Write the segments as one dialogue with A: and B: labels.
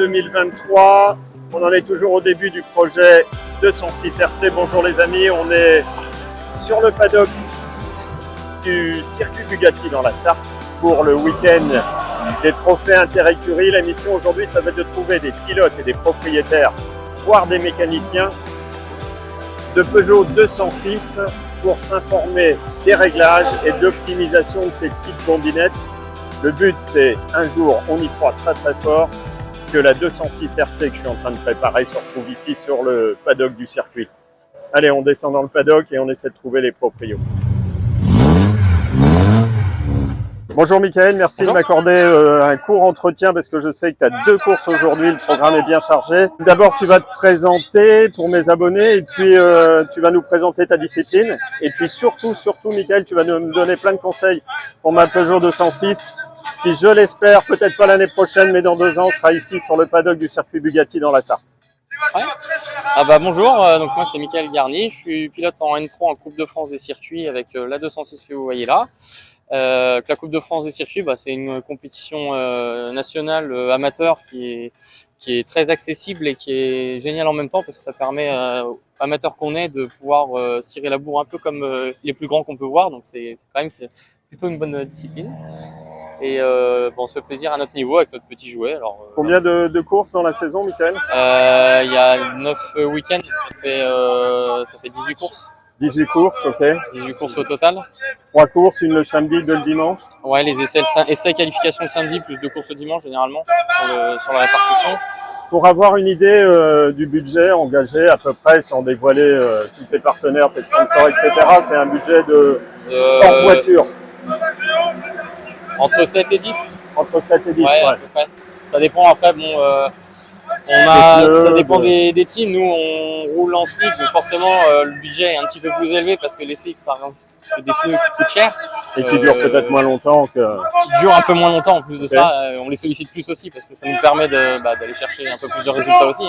A: 2023. On en est toujours au début du projet 206 RT. Bonjour les amis, on est sur le paddock du circuit Bugatti dans la Sarthe pour le week-end des trophées inter-écuries. La mission aujourd'hui, ça va être de trouver des pilotes et des propriétaires, voire des mécaniciens de Peugeot 206 pour s'informer des réglages et de l'optimisation de ces petites combinettes. Le but, c'est un jour, on y croit très très fort, que la 206 RT que je suis en train de préparer se retrouve ici sur le paddock du circuit. Allez, on descend dans le paddock et on essaie de trouver les proprios. Bonjour Mickaël, merci de m'accorder un court entretien parce que je sais que tu as 2 courses aujourd'hui, le programme est bien chargé. D'abord, tu vas te présenter pour mes abonnés et puis tu vas nous présenter ta discipline. Et puis surtout Mickaël, tu vas nous donner plein de conseils pour ma Peugeot 206 qui, je l'espère, peut-être pas l'année prochaine, mais dans 2 ans, sera ici sur le paddock du circuit Bugatti dans la Sarthe.
B: Ouais. Bonjour, donc moi c'est Mickaël Garnier, je suis pilote en N3 en Coupe de France des circuits avec la 206 que vous voyez là. La Coupe de France des circuits, c'est une compétition nationale amateur qui est très accessible et qui est géniale en même temps parce que ça permet aux amateurs qu'on est de pouvoir cirer la bourre un peu comme les plus grands qu'on peut voir, donc c'est quand même plutôt une bonne discipline. Et on se fait plaisir à notre niveau avec notre petit jouet. Alors,
A: combien de courses dans la saison, Mickaël?
B: Il y a 9 week-ends, ça fait 18 courses.
A: 18 courses, ok.
B: 18 courses au total.
A: 3 courses, une le samedi, 2 le dimanche.
B: Ouais, les essais qualifications le samedi, plus 2 courses le dimanche généralement sur la répartition.
A: Pour avoir une idée du budget engagé à peu près, sans dévoiler tous tes partenaires, tes sponsors, etc., c'est un budget hors voiture.
B: Entre 7 et 10.
A: Entre 7 et 10, ouais.
B: À peu près. Ça dépend après, ça dépend des teams. Nous, on roule en slick, donc forcément, le budget est un petit peu plus élevé parce que les slicks, c'est des pneus qui coûtent cher.
A: Et qui durent peut-être moins longtemps que...
B: Qui durent un peu moins longtemps en plus de ça. On les sollicite plus aussi parce que ça nous permet d'aller chercher un peu plus de résultats aussi.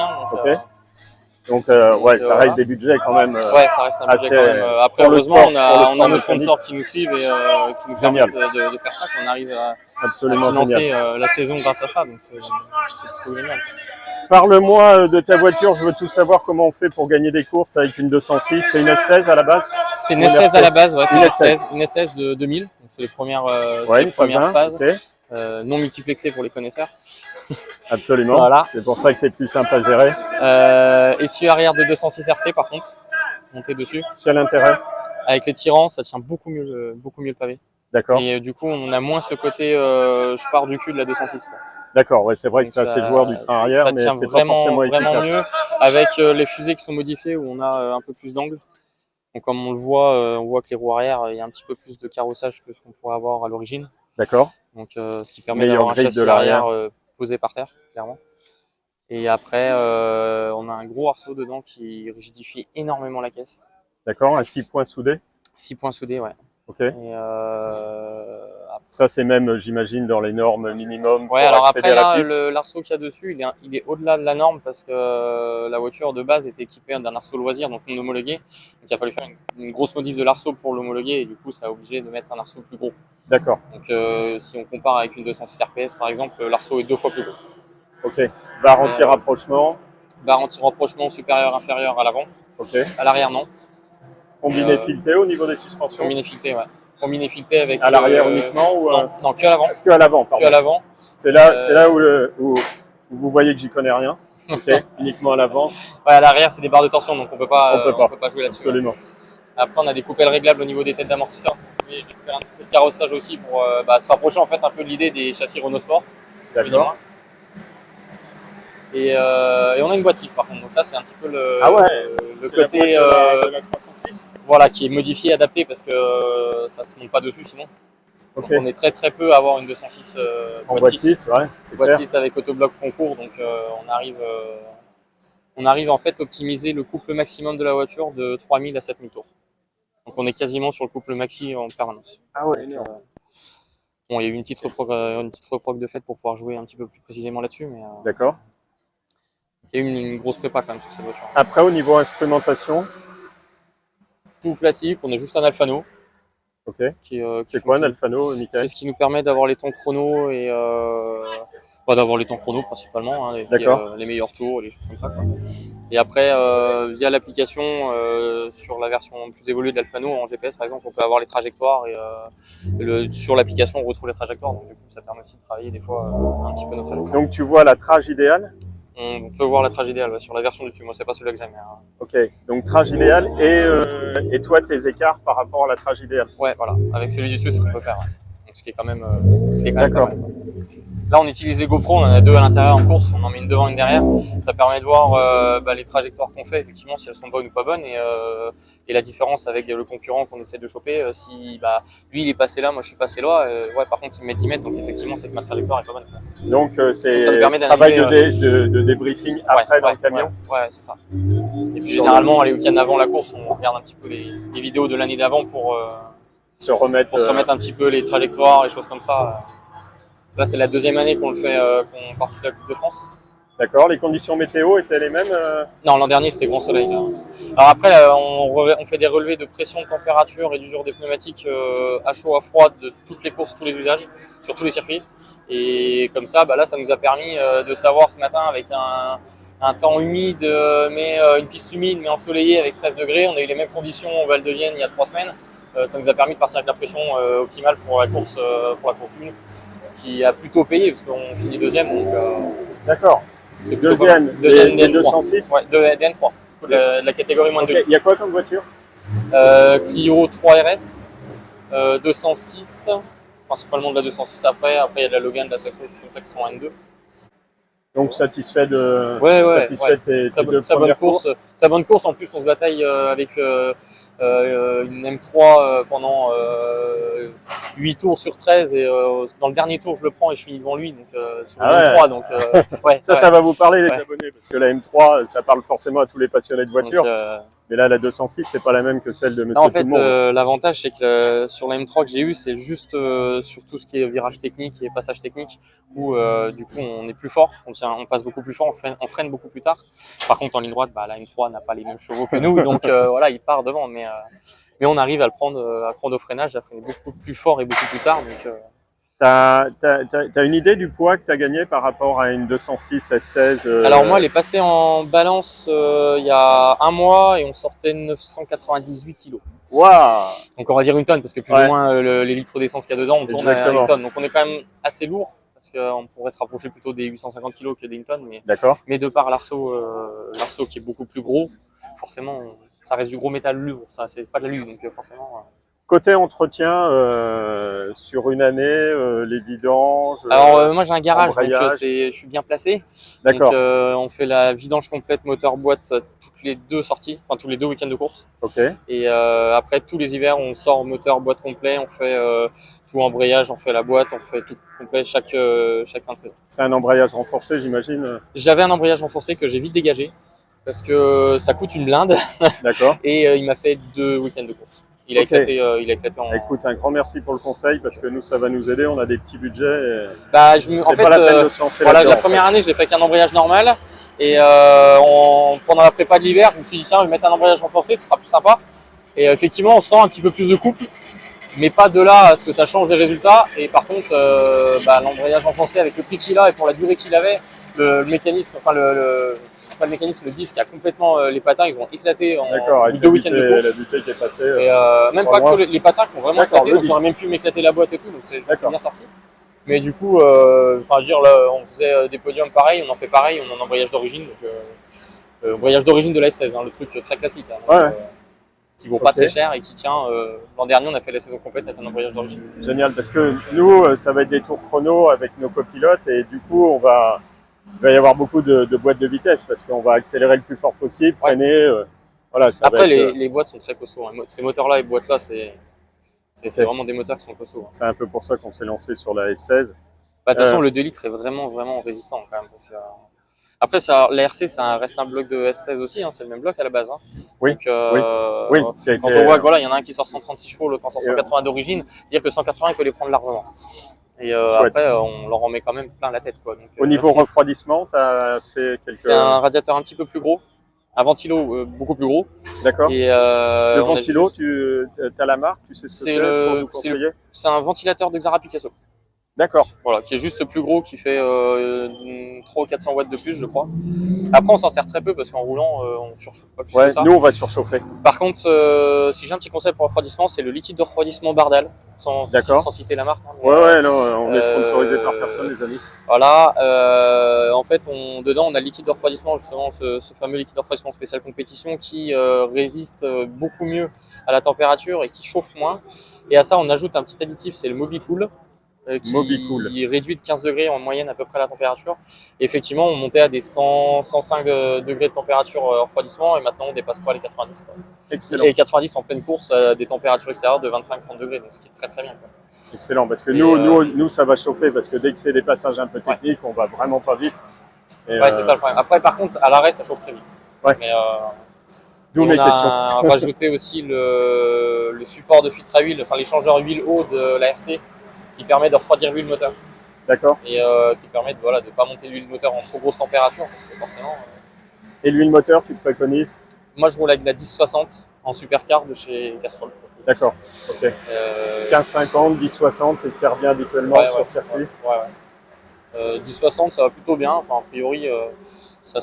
A: Donc, ça reste des budgets quand même.
B: Ouais, ça reste un budget quand même. Après, heureusement, on a nos sponsors qui nous suivent et qui nous permettent de faire ça, qu'on arrive à financer la saison grâce à ça. Donc, c'est plutôt génial.
A: Parle-moi de ta voiture, je veux tout savoir comment on fait pour gagner des courses avec une 206. C'est une S16 à la base?
B: C'est une S16 à la base, ouais, c'est une S16 de 2000. Donc, c'est les premières phases. Okay. Non multiplexées pour les connaisseurs.
A: Absolument,
B: voilà.
A: C'est pour ça que c'est plus simple à gérer.
B: Essieu arrière de 206 RC par contre, monter dessus.
A: Quel intérêt? Avec
B: les tirants, ça tient beaucoup mieux le pavé.
A: D'accord.
B: Et du coup, on a moins ce côté je pars du cul de la 206.
A: D'accord, ouais, c'est vrai que c'est assez joueur du train arrière, mais c'est pas forcément efficace.
B: Mieux avec les fusées qui sont modifiées où on a un peu plus d'angle. Donc comme on le voit, on voit que les roues arrière, il y a un petit peu plus de carrossage que ce qu'on pourrait avoir à l'origine.
A: D'accord.
B: Donc ce qui permet d'avoir un châssis arrière posé par terre, clairement. Et après, on a un gros arceau dedans qui rigidifie énormément la caisse.
A: D'accord, un 6 points soudé?
B: 6 points soudés, ouais.
A: Ok. Et ça, c'est même, j'imagine, dans les normes minimum.
B: Ouais, alors après, là, l'arceau qu'il y a dessus, il est au-delà de la norme parce que la voiture de base était équipée d'un arceau loisir, donc non homologué. Donc il a fallu faire une grosse modif de l'arceau pour l'homologuer et du coup, ça a obligé de mettre un arceau plus gros.
A: D'accord.
B: Donc si on compare avec une 206 RPS, par exemple, l'arceau est 2 fois plus gros.
A: Ok. Barre anti-rapprochement?
B: Barre anti-rapprochement supérieur, inférieur à l'avant.
A: Ok.
B: À l'arrière, non.
A: Combiné fileté au niveau des suspensions?
B: Combiné fileté, ouais. Combiné fileté avec...
A: À l'arrière uniquement ou
B: non, que à l'avant.
A: Que à l'avant, pardon.
B: Que à l'avant.
A: C'est là où vous voyez que j'y connais rien. Ok. Uniquement à l'avant. Ouais,
B: à l'arrière, c'est des barres de torsion, donc on peut pas jouer là-dessus.
A: Absolument.
B: Après, on a des coupelles réglables au niveau des têtes d'amortisseurs. Et récupérer un petit peu de carrossage aussi pour se rapprocher en fait un peu de l'idée des châssis Renault Sport.
A: D'accord.
B: Et on a une boîte 6 par contre, donc ça c'est un petit peu le côté
A: de la 306.
B: Voilà, qui est modifié, adapté parce que ça se monte pas dessus sinon. Okay. Donc on est très très peu à avoir une 206
A: boîte 6, ouais, c'est
B: boîte
A: clair.
B: 6 avec autobloc concours, donc on arrive en fait à optimiser le couple maximum de la voiture de 3000 à 7000 tours. Donc on est quasiment sur le couple maxi en permanence.
A: Ah ouais.
B: Donc, bon, il y a eu une petite reproc de fait pour pouvoir jouer un petit peu plus précisément là-dessus, mais.
A: D'accord.
B: Il y a eu une grosse prépa quand même sur cette voiture.
A: Après, au niveau instrumentation?
B: Tout classique, on a juste un Alphano.
A: Ok. C'est quoi un Alphano, Mickaël?
B: C'est ce qui nous permet d'avoir les temps chrono et Pas d'avoir les temps chrono principalement, hein, et puis,
A: D'accord.
B: les meilleurs tours, les choses comme ça, quoi. Et après, via l'application, sur la version plus évoluée de l'Alphano en GPS par exemple, on peut avoir les trajectoires et sur l'application on retrouve les trajectoires. Donc du coup, ça permet aussi de travailler des fois un petit peu notre trajectoire.
A: Donc tu vois la trage idéale?
B: On peut voir la trage idéale sur la version du dessus. Moi, c'est pas celui-là que j'aime. Hein.
A: Ok, donc trage idéale et toi tes écarts par rapport à la trage idéale.
B: Ouais, voilà. Avec celui du dessus, c'est ce qu'on peut faire. Ouais. Donc, ce qui est quand même,
A: D'accord.
B: pas mal. Là, on utilise les GoPro, on en a deux à l'intérieur en course, on en met une devant, une derrière. Ça permet de voir les trajectoires qu'on fait, effectivement, si elles sont bonnes ou pas bonnes, et la différence avec le concurrent qu'on essaie de choper. Si lui, il est passé là, moi, je suis passé là. Ouais, par contre, il me met 10 mètres, donc effectivement, c'est que ma trajectoire est pas bonne.
A: Donc, c'est
B: ça nous permet
A: travail de débriefing après dans le camion.
B: Ouais, c'est ça. Et puis, généralement, les week-ends avant la course, on regarde un petit peu les vidéos de l'année d'avant pour
A: se remettre
B: un petit peu les trajectoires, les choses comme ça. Là, c'est la deuxième année qu'on le fait, qu'on participe à la Coupe de France.
A: D'accord. Les conditions météo étaient les mêmes
B: Non, l'an dernier, c'était grand soleil. Là. Alors après, là, on fait des relevés de pression, de température et d'usure des pneumatiques à chaud, à froid de toutes les courses, tous les usages, sur tous les circuits. Et comme ça, là, ça nous a permis de savoir ce matin avec un temps humide, mais une piste humide, mais ensoleillée avec 13 degrés. On a eu les mêmes conditions au Val de Vienne il y a 3 semaines. Ça nous a permis de partir avec la pression optimale pour la course 1. Qui a plutôt payé parce qu'on finit deuxième.
A: D'accord.
B: C'est
A: deuxième
B: des
A: 206.
B: Ouais, DN3. La catégorie moins de 2 litres.
A: Il y a quoi comme voiture?
B: Clio 3 RS, 206, principalement de la 206 après. Après, il y a de la Logan, de la Saxo, juste comme ça qui sont en N2.
A: Donc satisfait de tes deux
B: bonne
A: premières courses.
B: Très bonne course. En plus, on se bataille avec une M3 pendant 8 tours sur 13 et dans le dernier tour je le prends et je finis devant lui donc sur la M3 donc
A: ça va vous parler les abonnés parce que la M3 ça parle forcément à tous les passionnés de voitures. Mais là la 206 c'est pas la même que celle de Monsieur
B: en fait,
A: Tout le Monde.
B: l'avantage c'est que sur la M3 que j'ai eu c'est juste sur tout ce qui est virage technique et passage technique où du coup on est plus fort, on passe beaucoup plus fort, on freine beaucoup plus tard. Par contre en ligne droite la M3 n'a pas les mêmes chevaux que nous donc voilà il part devant mais on arrive à le prendre au freinage, à freiner beaucoup plus fort et beaucoup plus tard. Donc,
A: T'as une idée du poids que tu as gagné par rapport à une 206 S16
B: Alors moi, elle est passée en balance il y a un mois et on sortait 998 kilos.
A: Waouh!
B: Donc on va dire une tonne parce que plus ou moins les litres d'essence qu'il y a dedans, on tourne à une tonne. Donc on est quand même assez lourd parce qu'on pourrait se rapprocher plutôt des 850 kilos que d'une tonne. Mais de par l'arceau qui est beaucoup plus gros, forcément, ça reste du gros métal lourd. Ça, c'est pas de la lue, donc forcément.
A: Côté entretien, sur une année, les vidanges.
B: Alors moi j'ai un garage, donc je suis bien placé.
A: D'accord.
B: Donc on fait la vidange complète moteur boîte toutes les 2 sorties, enfin tous les 2 week-ends de course.
A: Ok.
B: Et après tous les hivers on sort moteur boîte complet, on fait tout embrayage, on fait la boîte, on fait tout complet chaque fin de saison.
A: C'est un embrayage renforcé, j'imagine.
B: J'avais un embrayage renforcé que j'ai vite dégagé parce que ça coûte une blinde.
A: D'accord.
B: Et il m'a fait 2 week-ends de course. Il a éclaté en...
A: Écoute, un grand merci pour le conseil parce que nous, ça va nous aider. On a des petits budgets. Et...
B: en fait,
A: pas la peine de se lancer
B: la première année, je l'ai fait avec un embrayage normal. Et pendant la prépa de l'hiver, je me suis dit, tiens, je vais mettre un embrayage renforcé, ce sera plus sympa. Et effectivement, on sent un petit peu plus de couple, mais pas de là à ce que ça change les résultats. Et par contre, l'embrayage renforcé avec le prix qu'il a et pour la durée qu'il avait, le mécanisme, enfin pas le mécanisme, le disque a complètement les patins, ils ont éclaté en 2 week-ends de course.
A: La butée qui est passée.
B: Et même pas que les patins qui ont vraiment éclaté, donc on a même pu m'éclater la boîte et tout, donc c'est bien sorti. Mais du coup, là, on faisait des podiums pareils, on en fait pareil, on a un embrayage d'origine, donc embrayage d'origine de la S16, le truc très classique, qui vaut pas très cher et qui tient. L'an dernier, on a fait la saison complète avec un embrayage d'origine.
A: Génial, parce que nous, ça va être des tours chrono avec nos copilotes et du coup, il va y avoir beaucoup de boîtes de vitesse parce qu'on va accélérer le plus fort possible, freiner.
B: Après, les boîtes sont très costauds. Ces moteurs-là et boîtes-là, c'est vraiment des moteurs qui sont costauds.
A: C'est un peu pour ça qu'on s'est lancé sur la S16.
B: De toute façon, le 2 litres est vraiment, vraiment résistant quand même. Parce que, après, la RC, ça reste un bloc de S16 aussi, c'est le même bloc à la base.
A: Oui.
B: Donc, quand on voit qu'il y en a un qui sort 136 chevaux, l'autre en sort 180 d'origine, dire que 180, il peut les prendre largement. Et après, on leur en met quand même plein la tête. Donc,
A: au niveau refroidissement, tu as fait quelques...
B: C'est un radiateur un petit peu plus gros, un ventilo beaucoup plus gros.
A: D'accord. Le ventilo, tu as la marque, tu sais ce que c'est pour nous conseiller?
B: C'est un ventilateur de Xara Picasso.
A: D'accord.
B: Voilà, qui est juste plus gros, qui fait 300 ou 400 watts de plus, je crois. Après, on s'en sert très peu parce qu'en roulant, on surchauffe pas plus
A: Ouais,
B: que ça.
A: nous on va surchauffer.
B: Par contre, si j'ai un petit conseil pour le refroidissement, c'est le liquide de refroidissement Bardal, sans citer la marque. Hein, mais,
A: ouais, non, on est sponsorisé par personne, les amis.
B: Voilà, en fait, dedans, on a le liquide de refroidissement, justement, ce fameux liquide de refroidissement spécial compétition qui résiste beaucoup mieux à la température et qui chauffe moins. Et à ça, on ajoute un petit additif, c'est le Mobicool. Qui réduit de 15 degrés en moyenne à peu près la température. Et effectivement, on montait à des 105 degrés de température refroidissement et maintenant on dépasse pas les 90. Quoi.
A: Excellent.
B: Et 90 en pleine course à des températures extérieures de 25-30 degrés, donc ce qui est très très bien. Quoi.
A: Excellent, parce que nous ça va chauffer, parce que dès que c'est des passages un peu techniques, on va vraiment pas vite. Et
B: ouais, c'est ça le problème. Après, par contre, à l'arrêt, ça chauffe très vite.
A: Ouais.
B: Mais,
A: d'où mes questions.
B: On a rajouté aussi le support de filtre à huile, enfin l'échangeur huile eau de la RC, qui permet de refroidir l'huile moteur.
A: D'accord.
B: Et qui permet de ne pas monter l'huile moteur en trop grosse température, parce que forcément.
A: Et l'huile moteur, tu préconises?
B: Moi, je roule avec la 1060 en supercar de chez Castrol.
A: D'accord. Ok. 1550, 1060, c'est ce qui revient habituellement sur circuit.
B: Ouais. 1060, ça va plutôt bien. Enfin, a priori, ça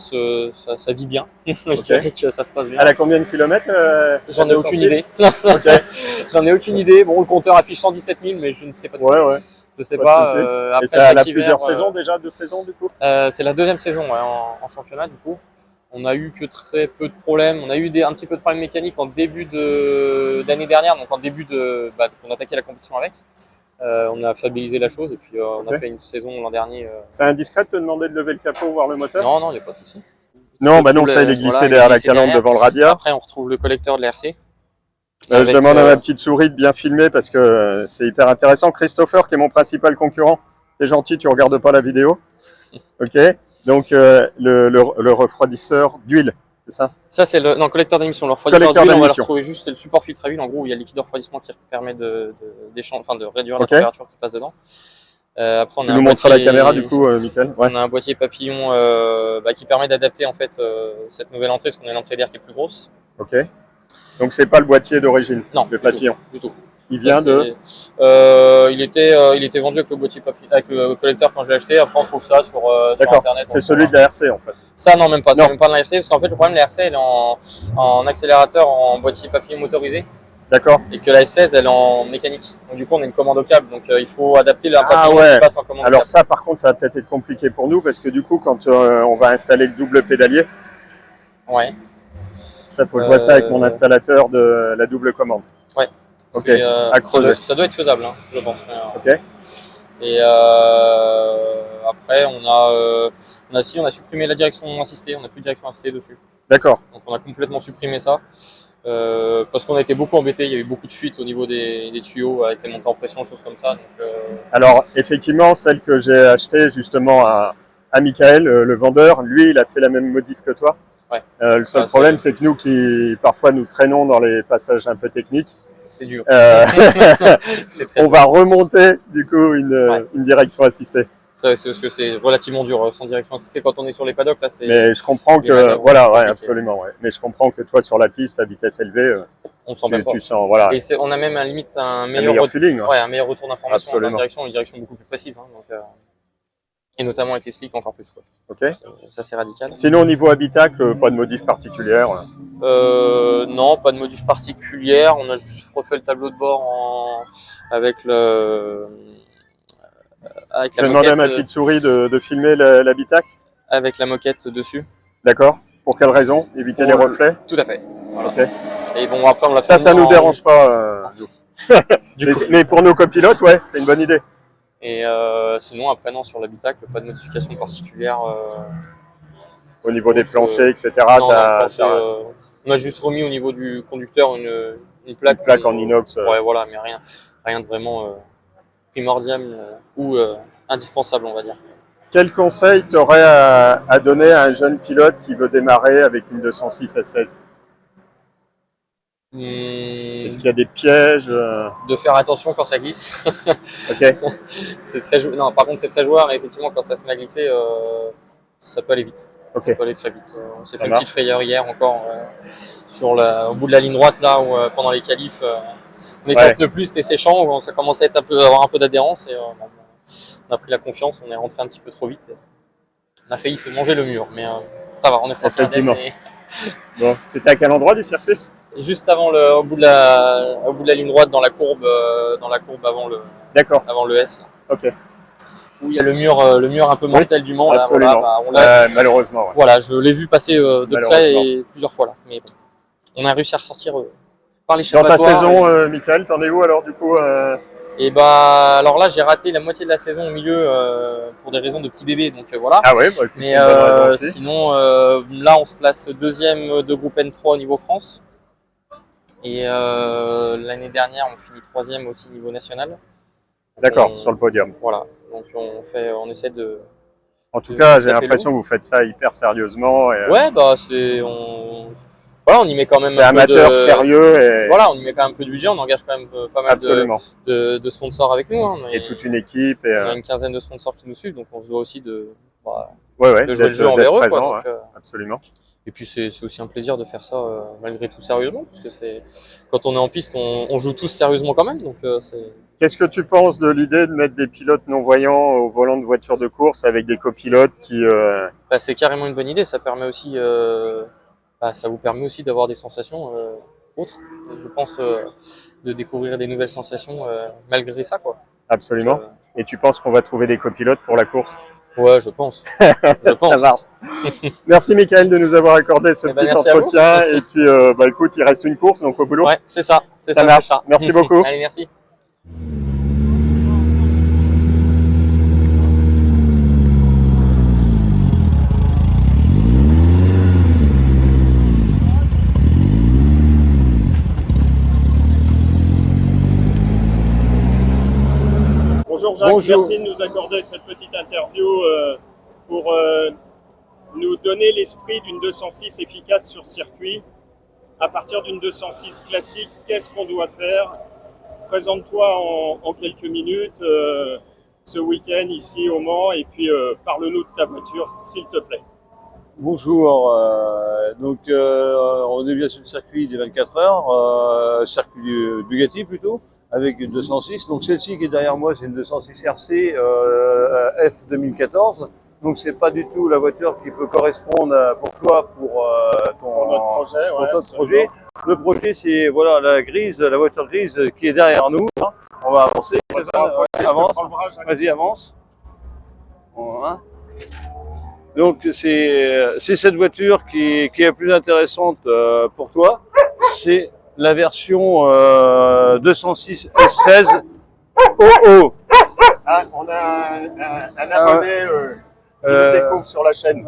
B: vit bien. Je dirais que ça se passe bien.
A: Elle a combien de kilomètres
B: J'en ai aucune idée.
A: Okay.
B: J'en ai aucune idée. Bon, le compteur affiche 117 000, mais je ne sais pas.
A: Ouais.
B: Je sais pas.
A: Après, et ça a plusieurs saisons déjà, 2 saisons du coup.
B: C'est la deuxième saison en championnat du coup. On a eu que très peu de problèmes. On a eu un petit peu de problèmes mécaniques en début d'année dernière, donc en début on attaquait la compétition avec. On a fiabilisé la chose et puis on a fait une saison l'an dernier.
A: C'est indiscret de te demander de lever le capot, voir le moteur?
B: Non, il n'y a pas de souci.
A: Non, non, ça il est glissé derrière la calandre devant le radiateur.
B: Après, on retrouve le collecteur de l'RC.
A: Je demande à ma petite souris de bien filmer parce que c'est hyper intéressant. Christopher, qui est mon principal concurrent, t'es gentil, tu regardes pas la vidéo. Ok. Donc le refroidisseur d'huile, c'est ça? Ça
B: c'est le collecteur d'émission. Le refroidisseur d'huile, on va le retrouver juste, c'est le support filtre à huile, en gros, où il y a le liquide de refroidissement qui permet de réduire la température qui passe dedans.
A: Après, on tu nous montres à la caméra du coup, Michael.
B: Ouais. On a un boîtier papillon qui permet d'adapter en fait cette nouvelle entrée, parce qu'on a une entrée d'air qui est plus grosse.
A: Ok. Donc c'est pas le boîtier d'origine, le papillon.
B: Du tout.
A: Il vient
B: il était vendu avec le boîtier papillon, avec le collecteur quand je l'ai acheté. Après on trouve ça sur internet.
A: C'est celui de la RC en fait.
B: Ça non, même pas. C'est même pas de la RC, parce qu'en fait le problème de la RC, elle est en accélérateur en boîtier papillon motorisé.
A: D'accord.
B: Et que la S16 elle est en mécanique. Donc du coup on a une commande au câble, donc il faut adapter la papillon qui passe en commande.
A: Alors ça par contre ça va peut-être être compliqué pour nous, parce que du coup quand on va installer le double pédalier.
B: Ouais.
A: Ça faut que je vois ça avec mon installateur de la double commande.
B: Ouais.
A: Ok.
B: À creuser. Ça doit être faisable, hein, je pense. Mais,
A: ok.
B: Et après on a supprimé la direction assistée. On n'a plus de direction assistée dessus.
A: D'accord.
B: Donc on a complètement supprimé ça. Parce qu'on a été beaucoup embêtés, il y a eu beaucoup de fuites au niveau des tuyaux avec les montées en pression, choses comme ça. Donc,
A: alors effectivement, celle que j'ai achetée justement à Michael, le vendeur, lui il a fait la même modif que toi.
B: Ouais.
A: Le seul problème c'est que nous qui parfois nous traînons dans les passages un peu techniques,
B: c'est dur.
A: On va remonter du coup une direction assistée.
B: C'est parce que c'est relativement dur sans direction assistée quand on est sur les paddocks là.
A: Mais je comprends que voilà, ouais, absolument, ouais. Mais je comprends que toi sur la piste à vitesse élevée,
B: on sent même pas.
A: Tu sens, voilà.
B: Et on a même à la limite un meilleur
A: feeling,
B: un meilleur retour d'information dans une direction beaucoup plus précise. Hein, donc, et notamment avec les slicks encore plus. Quoi.
A: Ok.
B: Ça c'est radical.
A: Sinon au niveau habitacle, pas de modif particulière.
B: Non, pas de modif particulière. On a juste refait le tableau de bord avec le.
A: Je vais demander à ma petite souris de filmer l'habitacle.
B: Avec la moquette dessus.
A: D'accord. Pour quelle raison? Éviter les reflets?
B: Tout à fait. Voilà.
A: Ok.
B: Et bon, après, on l'a
A: fait. Ça nous dérange pas. Mais pour nos copilotes, ouais, c'est une bonne idée.
B: Et sinon, après, non, sur l'habitacle, pas de modification particulière.
A: Au niveau des planchers, etc.
B: Non, on a juste remis au niveau du conducteur une plaque.
A: Une plaque en inox.
B: Ouais, voilà, mais rien de vraiment primordial ou indispensable, on va dire.
A: Quel conseil t'aurais à donner à un jeune pilote qui veut démarrer avec une 206 S16? Est-ce qu'il y a des pièges?
B: De faire attention quand ça glisse.
A: Ok.
B: C'est très non, par contre c'est très joueur, mais effectivement quand ça se met à glisser, ça peut aller vite.
A: Okay.
B: Ça peut aller très vite. On s'est fait une petite frayeur hier encore au bout de la ligne droite là où pendant les qualifs on était en pneu plus, c'était séchant, ça commençait à avoir un peu d'adhérence et on a pris la confiance, on est rentré un petit peu trop vite. On a failli se manger le mur, mais ça va, on est ressorti indemne.
A: Bon, c'était à quel endroit du circuit?
B: Juste avant au bout de la ligne droite, dans la courbe avant le S. Là.
A: Ok.
B: Où il y a le mur un peu mortel du Mans.
A: Absolument.
B: Là, voilà,
A: malheureusement. Ouais.
B: Voilà, je l'ai vu passer de près et plusieurs fois là. Mais bon, on a réussi à ressortir par l'échappatoire.
A: Dans ta saison, Michael, t'en es où alors du coup
B: Et bah alors là j'ai raté la moitié de la saison au milieu pour des raisons de petit bébé, donc voilà.
A: Ah ouais, bah, écoute,
B: mais
A: c'est une bonne raison aussi.
B: sinon là on se place deuxième de groupe N3 au niveau France. Et l'année dernière on finit troisième aussi niveau national.
A: D'accord, sur le podium.
B: Voilà, donc on essaie de.
A: En tout cas, j'ai l'impression que vous faites ça hyper sérieusement. Et,
B: ouais, bah voilà, on y met quand même.
A: C'est amateur, sérieux. Et...
B: Voilà, on y met quand même un peu de budget, on engage quand même pas mal de sponsors avec nous. Hein,
A: et toute une équipe.
B: On a une quinzaine de sponsors qui nous suivent, donc on se doit aussi de
A: jouer
B: le jeu envers eux.
A: Présent,
B: quoi, donc,
A: absolument.
B: Et puis c'est aussi un plaisir de faire ça malgré tout sérieusement, parce que quand on est en piste, on joue tous sérieusement quand même. Donc
A: Qu'est-ce que tu penses de l'idée de mettre des pilotes non-voyants au volant de voitures de course avec des copilotes qui...
B: Bah, c'est carrément une bonne idée, ça permet aussi, ça vous permet aussi d'avoir des sensations autres, je pense, de découvrir des nouvelles sensations malgré ça, quoi.
A: Absolument. Donc, et tu penses qu'on va trouver des copilotes pour la course?
B: Ouais, je pense.
A: Ça marche. Merci Michael de nous avoir accordé ce petit entretien. Et puis, écoute, il reste une course, donc au boulot.
B: Ouais, c'est ça.
A: Ça marche. Ça. Merci beaucoup.
B: Allez, merci.
A: Bonjour Jacques, merci de nous accorder cette petite interview pour nous donner l'esprit d'une 206 efficace sur circuit. À partir d'une 206 classique, qu'est-ce qu'on doit faire? Présente-toi en quelques minutes ce week-end ici au Mans et puis parle-nous de ta voiture s'il te plaît.
C: Bonjour, on est bien sur le circuit des 24 heures, circuit du Bugatti plutôt, avec une 206. Donc celle-ci qui est derrière moi, c'est une 206 RC F 2014. Donc c'est pas du tout la voiture qui peut correspondre pour toi pour notre projet. Le projet c'est voilà la voiture grise qui est derrière nous. Hein. On va avancer. Avance. Vas-y avance. Voilà. Donc c'est cette voiture qui est la plus intéressante pour toi. C'est la version 206 S16 OO.
A: Ah, on a un abonné qui nous découvre sur la chaîne.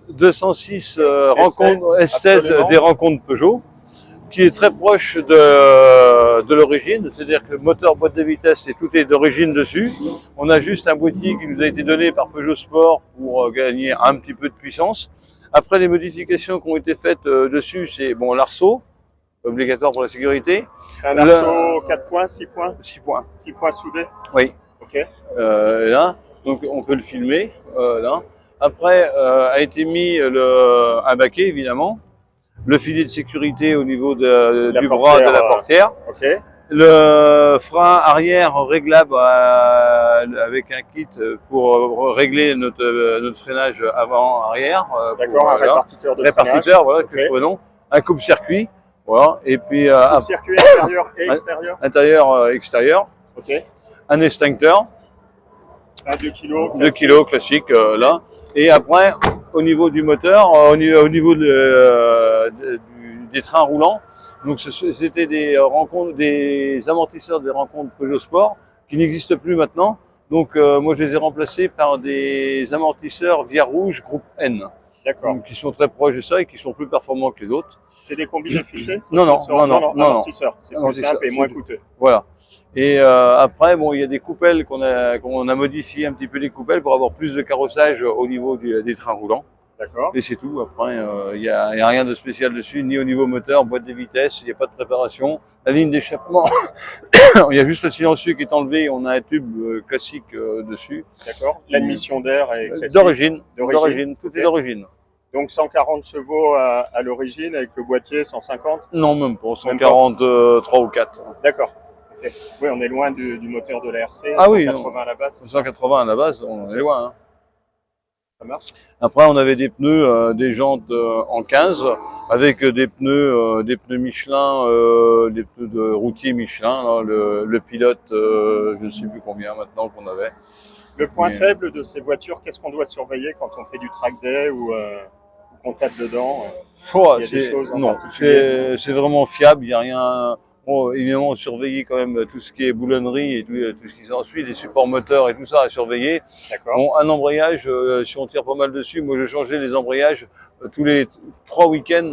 C: 206 rencontres S16 des rencontres Peugeot, qui est très proche de l'origine, c'est-à-dire que le moteur, boîte de vitesse, et tout est d'origine dessus. On a juste un boîtier qui nous a été donné par Peugeot Sport pour gagner un petit peu de puissance. Après, les modifications qui ont été faites dessus, c'est bon, l'arceau, obligatoire pour la sécurité.
A: C'est un arceau 4 points, 6 points
C: 6 points.
A: 6 points soudés.
C: Oui.
A: Ok.
C: Là, donc on peut le filmer, là. Après, a été mis un baquet, évidemment. Le filet de sécurité au niveau du bras de la portière.
A: Okay.
C: Le frein arrière réglable avec un kit pour régler notre freinage avant-arrière.
A: D'accord, un répartiteur de
C: répartiteur, voilà, que je prenons. Un coupe-circuit, voilà. Et puis
A: coupe-circuit intérieur et extérieur.
C: Intérieur, extérieur.
A: Ok.
C: Un extincteur.
A: C'est un 2 kg.
C: 2 kg classique là. Et après, au niveau du moteur, au niveau des trains roulants, donc c'était des amortisseurs des rencontres Peugeot Sport qui n'existent plus maintenant. Donc moi je les ai remplacés par des amortisseurs Via Rouge groupe N.
A: D'accord.
C: Qui sont très proches de ça et qui sont plus performants que les autres.
A: C'est des combis affichés?
C: Non,
A: amortisseurs. C'est plus simple et moins coûteux.
C: Voilà. Et après, bon, il y a des coupelles qu'on a modifié un petit peu les coupelles pour avoir plus de carrossage au niveau des trains roulants.
A: D'accord.
C: Et c'est tout. Après, il y a rien de spécial dessus, ni au niveau moteur, boîte de vitesse, il n'y a pas de préparation. La ligne d'échappement, il y a juste le silencieux qui est enlevé. On a un tube classique dessus.
A: D'accord. L'admission d'air est classique.
C: D'origine. Tout
A: Okay.
C: est d'origine.
A: Donc 140 chevaux à l'origine avec le boîtier 150?
C: Non, même pas. 143 ou 4.
A: D'accord. Ok. Ok. Oui, on est loin du moteur de la RC,
C: Ah oui,
A: 180 à la base.
C: 180 à la base, on est loin. Hein.
A: Ça marche.
C: Après, on avait des pneus, des jantes en 15, avec des pneus Michelin, des pneus de routier Michelin. Là, le pilote, je ne sais plus combien maintenant qu'on avait.
A: Le point faible de ces voitures, qu'est-ce qu'on doit surveiller quand on fait du track day ou qu'on tape dedans il y a des choses en particulier.
C: C'est vraiment fiable, il n'y a rien. Bon, évidemment, surveiller quand même tout ce qui est boulonnerie et tout ce qui s'ensuit, les supports moteurs et tout ça à surveiller.
A: D'accord.
C: Bon, un embrayage, si on tire pas mal dessus, moi je changeais les embrayages tous les 3 week-ends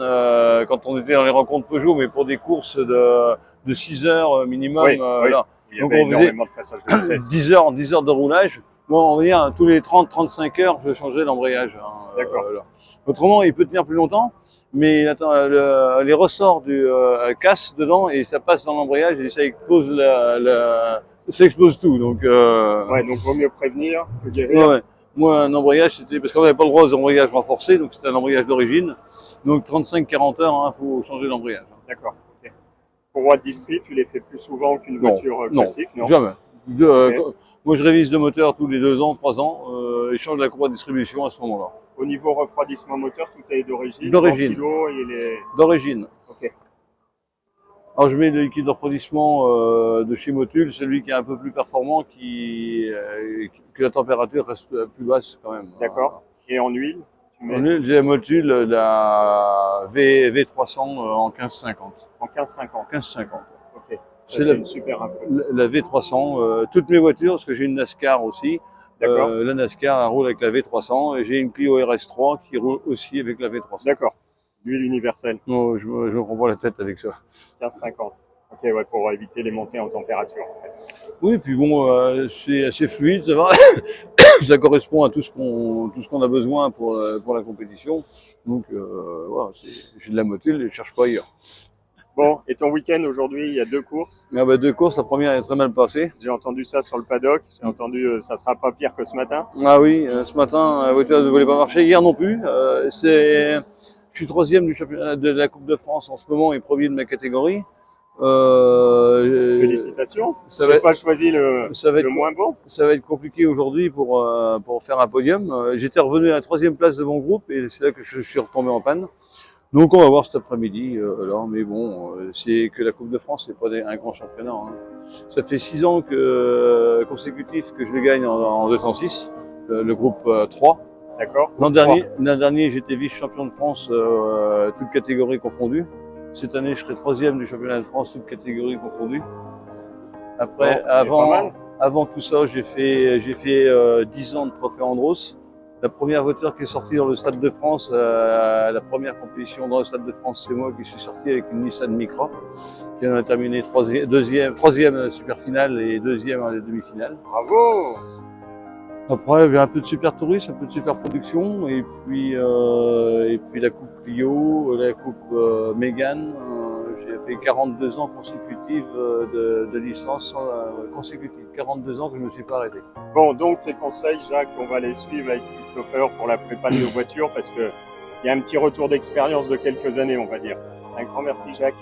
C: quand on était dans les rencontres Peugeot, mais pour des courses de 6 heures minimum.
A: Oui, oui.
C: Là.
A: Il y
C: Donc
A: avait
C: on faisait
A: énormément de passages de vitesse.
C: 10 heures de roulage. Bon, on va dire tous les 30-35 heures, je changeais l'embrayage. Hein,
A: D'accord.
C: Autrement, il peut tenir plus longtemps, mais les ressorts cassent dedans et ça passe dans l'embrayage et ça explose ça explose tout. Donc,
A: Ouais, donc vaut mieux prévenir que guérir.
C: ouais. Moi, un embrayage, c'était parce qu'on n'avait pas le droit aux embrayages renforcés, donc c'était un embrayage d'origine. Donc 35-40 heures, hein, faut changer l'embrayage.
A: D'accord. Ok. Pour Watt District, tu les fais plus souvent qu'une voiture classique, non?
C: Jamais.
A: Ok.
C: Moi, je révise le moteur tous les 2 ans, 3 ans, et je change la courroie de distribution à ce moment-là.
A: Au niveau refroidissement moteur, tout est d'origine.
C: D'origine.
A: Ventilo et les...
C: D'origine.
A: Ok.
C: Alors je mets le liquide de refroidissement de chez Motul, celui qui est un peu plus performant, que la température reste plus basse quand même.
A: D'accord. Et en huile, tu mets
C: En huile, j'ai la Motul, la V300 en 1550.
A: en 15,50.
C: 1550.
A: Ok.
C: C'est
A: C'est
C: la-
A: une super info.
C: La V300, toutes mes voitures, parce que j'ai une NASCAR aussi.
A: D'accord.
C: La NASCAR elle roule avec la V300 et j'ai une Clio RS3 qui roule aussi avec la V300.
A: D'accord. L'huile universelle,
C: Non, je me prends pas la tête avec ça.
A: 15,50. Ok, ouais, pour éviter les montées en température. En fait.
C: Oui, puis bon, c'est assez fluide, ça va. Ça correspond à tout ce qu'on a besoin pour la compétition. Donc, voilà, j'ai de la motul et je cherche pas ailleurs.
A: Bon, et ton week-end aujourd'hui, il y a 2 courses.
C: Ah bah, 2 courses, la première est très mal passée.
A: J'ai entendu ça sur le paddock. J'ai entendu ça sera pas pire que ce matin.
C: Ah oui, ce matin, la voiture ne voulait pas marcher. Hier non plus. Je suis 3e du championnat de la Coupe de France en ce moment et premier de ma catégorie.
A: Félicitations.
C: Ça
A: Tu
C: va
A: n'as
C: être-
A: pas choisi le
C: être
A: moins bon.
C: Ça va être compliqué aujourd'hui pour faire un podium. J'étais revenu à la 3e place de mon groupe et c'est là que je suis retombé en panne. Donc on va voir cet après-midi. Là, mais bon, c'est que la Coupe de France, c'est pas un grand championnat. Hein. Ça fait 6 ans consécutifs que je le gagne en 206, le groupe 3.
A: D'accord.
C: L'an dernier, j'étais vice-champion de France, toutes catégories confondues. Cette année, je serai 3e du championnat de France, toutes catégories confondues. Après,
A: Bon, pas mal.
C: avant tout ça, j'ai fait 10 ans de trophée Andros. La première voiture qui est sortie dans le Stade de France, la première compétition dans le Stade de France, c'est moi qui suis sorti avec une Nissan Micra, qui en a terminé 3e à la super finale et 2e à la demi-finale.
A: Bravo.
C: Après, il y a un peu de super tourisme, un peu de super production, et puis la Coupe Clio, la Coupe Mégane. J'ai fait 42 ans consécutifs de licence consécutive. 42 ans que je ne me suis pas arrêté.
A: Bon, donc tes conseils, Jacques, on va les suivre avec Christopher pour la prépa de nos voitures parce que il y a un petit retour d'expérience de quelques années, on va dire. Un grand merci, Jacques.